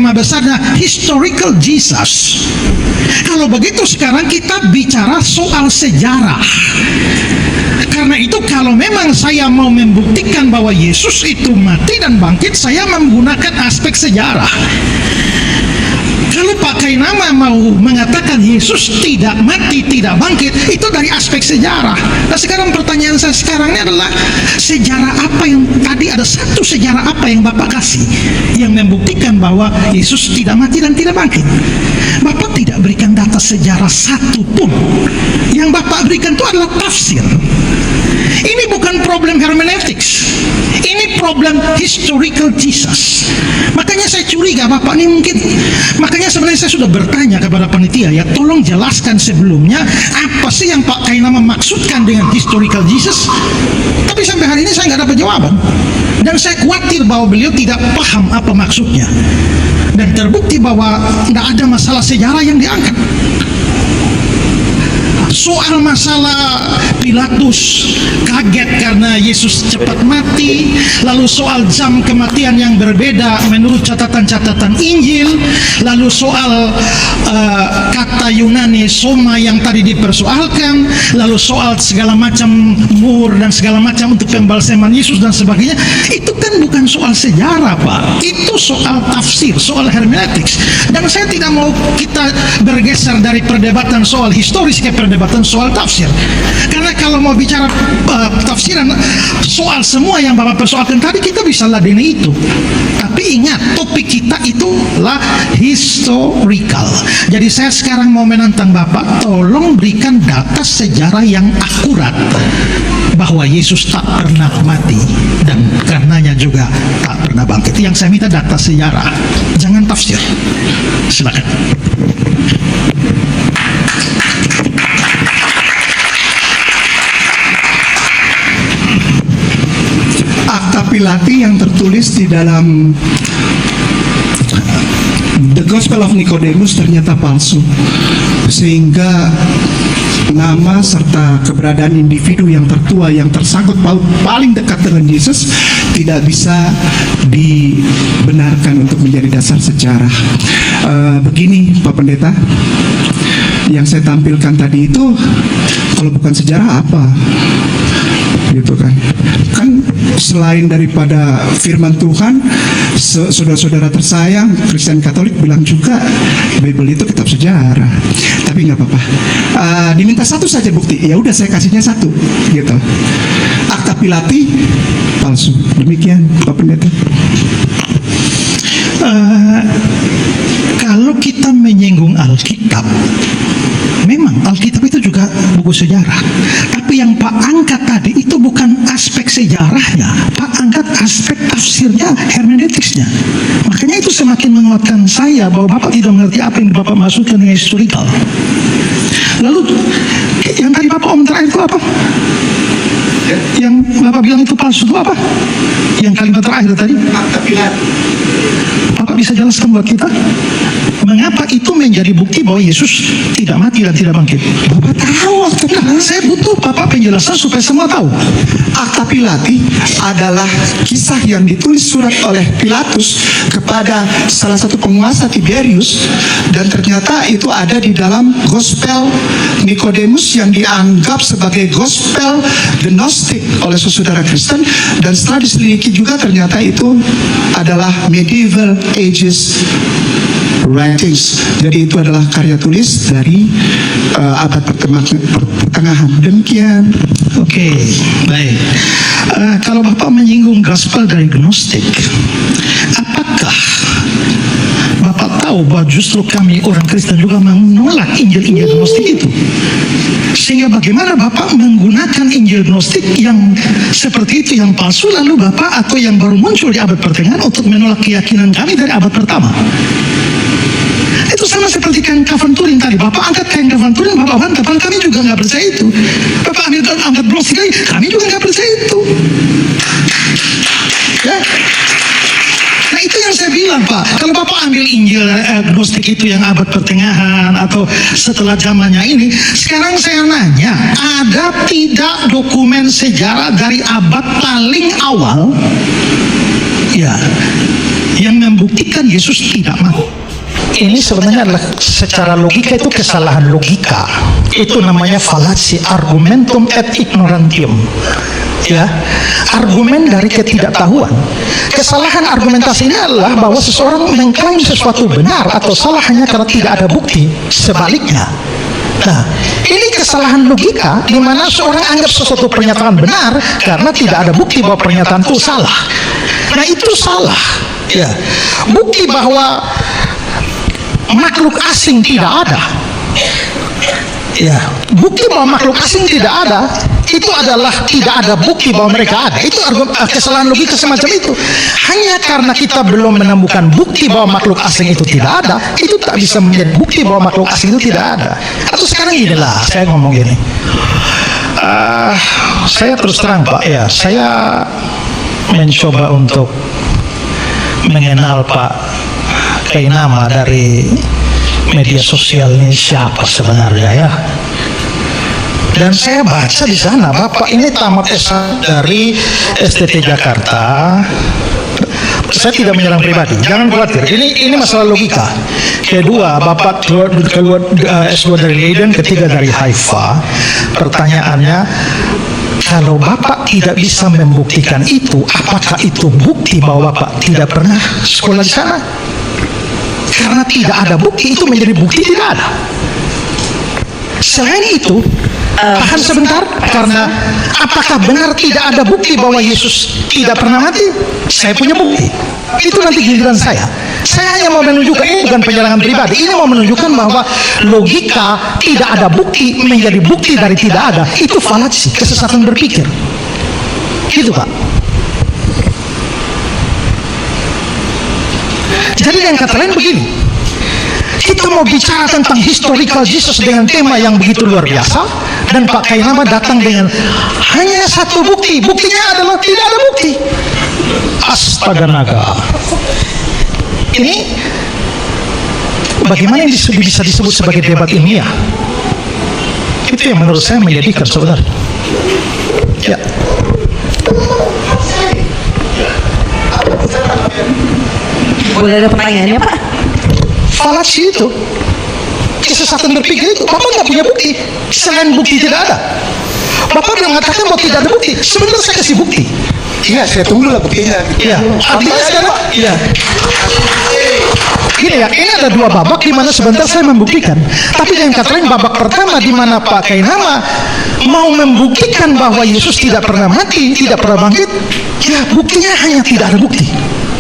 tema besarnya historical Jesus. Kalau begitu sekarang kita bicara soal sejarah. Karena itu kalau memang saya mau membuktikan bahwa Yesus itu mati dan bangkit, saya menggunakan aspek sejarah. Kalau pakai nama mau mengatakan Yesus tidak mati, tidak bangkit, itu dari aspek sejarah. Nah sekarang pertanyaan saya sekarang ini adalah, sejarah apa yang tadi, ada satu sejarah apa yang Bapak kasih yang membuktikan bahwa Yesus tidak mati dan tidak bangkit? Bapak tidak berikan data sejarah satu pun. Yang Bapak berikan itu adalah tafsir. Ini bukan problem hermeneutics, ini problem historical Jesus. Makanya saya curiga Bapak ini mungkin, makanya sebenarnya saya sudah bertanya kepada panitia, ya tolong jelaskan sebelumnya apa sih yang Pak Kainama maksudkan dengan historical Jesus. Tapi sampai hari ini saya nggak dapat jawaban, dan saya khawatir bahwa beliau tidak paham apa maksudnya, dan terbukti bahwa tidak ada masalah sejarah yang diangkat. Soal masalah Pilatus kaget karena Yesus cepat mati, lalu soal jam kematian yang berbeda menurut catatan-catatan Injil, lalu soal kata Yunani soma yang tadi dipersoalkan, lalu soal segala macam mur dan segala macam untuk pembalseman Yesus dan sebagainya. Itu kan bukan soal sejarah Pak, itu soal tafsir, soal hermeneutics. Dan saya tidak mau kita bergeser dari perdebatan soal historis ke perdebatan soal tafsir, karena kalau mau bicara tafsiran soal semua yang Bapak persoalkan tadi, kita bisa ladeni itu. Tapi ingat, topik kita itulah historical. Jadi saya sekarang mau menantang Bapak, tolong berikan data sejarah yang akurat bahwa Yesus tak pernah mati dan karenanya juga tak pernah bangkit. Yang saya minta data sejarah, jangan tafsir. Silakan. Akta Pilati yang tertulis di dalam The Gospel of Nicodemus ternyata palsu, sehingga nama serta keberadaan individu yang tertua yang tersangkut paling dekat dengan Yesus tidak bisa dibenarkan untuk menjadi dasar sejarah. Begini Pak Pendeta, yang saya tampilkan tadi itu kalau bukan sejarah apa? Gitu kan selain daripada firman Tuhan, saudara-saudara tersayang Kristen Katolik bilang juga Bible itu kitab sejarah. Tapi nggak apa-apa, diminta satu saja bukti, ya udah saya kasihnya satu gitu. Akta Pilati palsu. Demikian Pak Pendeta. Kalau kita menyinggung Alkitab, memang Alkitab itu juga buku sejarah. Tapi yang Pak angkat tadi itu bukan aspek sejarahnya, Pak angkat aspek tafsirnya, hermeneuticsnya. Makanya itu semakin menguatkan saya bahwa Bapak tidak mengerti apa yang Bapak maksudkan dengan historical. Lalu yang tadi Bapak om terakhir itu apa? Yang Bapak bilang itu palsu itu apa? Yang kalimat terakhir tadi? Akta Pilati. Bapak bisa jelaskan buat kita mengapa itu menjadi bukti bahwa Yesus tidak mati dan tidak bangkit? Bapak tahu Akta Pilati? Saya butuh Bapak penjelasan supaya semua tahu. Akta Pilati adalah kisah yang ditulis surat oleh Pilatus kepada salah satu penguasa Tiberius, dan ternyata itu ada di dalam Gospel Nicodemus yang dianggap sebagai Gospel Gnostik oleh saudara Kristen, dan setelah diselidiki juga ternyata itu adalah medieval ages writings. Jadi itu adalah karya tulis dari abad pertengahan. Demikian. Oke, baik. Kalau Bapak menyinggung gospel dari Gnostik, apakah Bapak tahu bahwa justru kami orang Kristen juga menolak Injil-Injil Gnostik itu? Sehingga bagaimana Bapak menggunakan Injil Gnostik yang seperti itu, yang palsu, lalu Bapak atau yang baru muncul di abad pertengahan untuk menolak keyakinan kami dari abad pertama? Itu sama seperti kain kafan Turin tadi. Bapak angkat kain kafan Turin, Bapak bantah, kami juga nggak percaya itu. Bapak angkat Gnostik lagi, kami juga nggak percaya itu. Ya. Nah itu yang saya bilang Pak, kalau Bapak ambil Injil Gnostik itu yang abad pertengahan atau setelah zamannya ini, sekarang saya nanya, ada tidak dokumen sejarah dari abad paling awal, ya, yang membuktikan Yesus tidak mati. Ini sebenarnya adalah secara logika itu kesalahan logika. Itu namanya fallacy, argumentum et ignorantium. Ya, argumen dari ketidaktahuan. Kesalahan argumentasi ini adalah bahwa seseorang mengklaim sesuatu benar atau salah hanya karena tidak ada bukti. Sebaliknya. Nah, ini kesalahan logika di mana seorang anggap sesuatu pernyataan benar karena tidak ada bukti bahwa pernyataan itu salah. Nah, itu salah. Ya, bukti bahwa makhluk asing tidak ada. Ya, bukti bahwa makhluk asing tidak ada itu adalah tidak ada bukti bahwa mereka ada. Itu kesalahan logika semacam itu. Hanya karena kita belum menemukan bukti bahwa makhluk asing itu tidak ada, itu tak bisa menjadi bukti bahwa makhluk asing itu tidak ada. Atau sekarang inilah saya ngomong gini. Saya terus terang Pak, ya saya mencoba untuk mengenal Pak Kainama dari media sosial ini siapa sebenarnya ya. Dan saya baca di sana Bapak ini tamat S1 dari STT Jakarta. Saya tidak menyerang pribadi, jangan khawatir. Ini masalah logika. Kedua, Bapak keluar S2 dari Leiden, ketiga dari Haifa. Pertanyaannya, kalau Bapak tidak bisa membuktikan itu, apakah itu bukti bahwa Bapak tidak pernah sekolah di sana? Karena tidak ada bukti, itu menjadi bukti tidak ada. Selain itu, tahan sebentar, karena apakah benar tidak ada bukti bahwa Yesus tidak pernah mati? Saya punya bukti. Itu nanti giliran saya. Saya hanya mau menunjukkan, ini bukan penyerangan pribadi, ini mau menunjukkan bahwa logika tidak ada bukti menjadi bukti dari tidak ada. Itu fallacy, kesesatan berpikir. Gitu Pak. Jadi dengan kata lain begini, kita mau bicara tentang historical Jesus dengan tema yang begitu luar biasa, dan Pak Kainama datang dengan hanya satu bukti. Buktinya adalah tidak ada bukti. Astaga naga. Ini bagaimana ini bisa disebut sebagai debat ilmiah? Itu yang menurut saya menyedihkan sebenarnya. Ya. Boleh ada pertanyaannya Pak? Fallacy itu, kesesatan berpikir itu, Bapak nggak punya bukti. Selain bukti tidak ada, Bapak udah mengatakan bahwa tidak ada bukti. Sebenarnya saya kasih bukti. Iya, saya tunggu lah buktinya. Iya, artinya sekarang, iya. Gini ya, ini ada dua babak di mana sebentar saya membuktikan. Tapi dengan kata lain, babak pertama di mana Pak Kainama mau membuktikan bahwa Yesus tidak pernah mati, tidak pernah bangkit. Ya, buktinya hanya tidak ada bukti.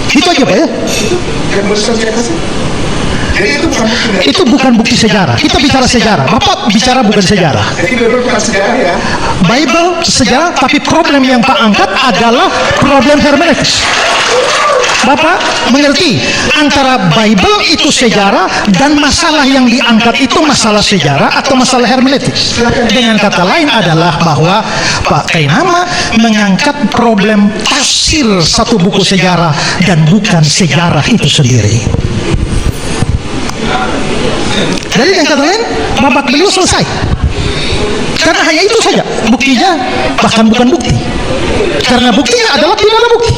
Itu aja Pak ya. Jadi Itu bukan bukti sejarah. Kita bicara sejarah. Bapak bicara bukan sejarah. Jadi Bible bukan sejarah ya. Bible sejarah, tapi problem yang Pak angkat adalah problem hermeneutis. Bapak mengerti antara Bible itu sejarah dan masalah yang diangkat itu masalah sejarah atau masalah hermeneutis. Dengan kata lain adalah bahwa Pak Kainama mengangkat problem tafsir satu buku sejarah dan bukan sejarah itu sendiri. Jadi dengan kata lain, babak beliau selesai. Karena hanya itu saja buktinya, bahkan bukan bukti. Karena buktinya adalah tidak ada bukti.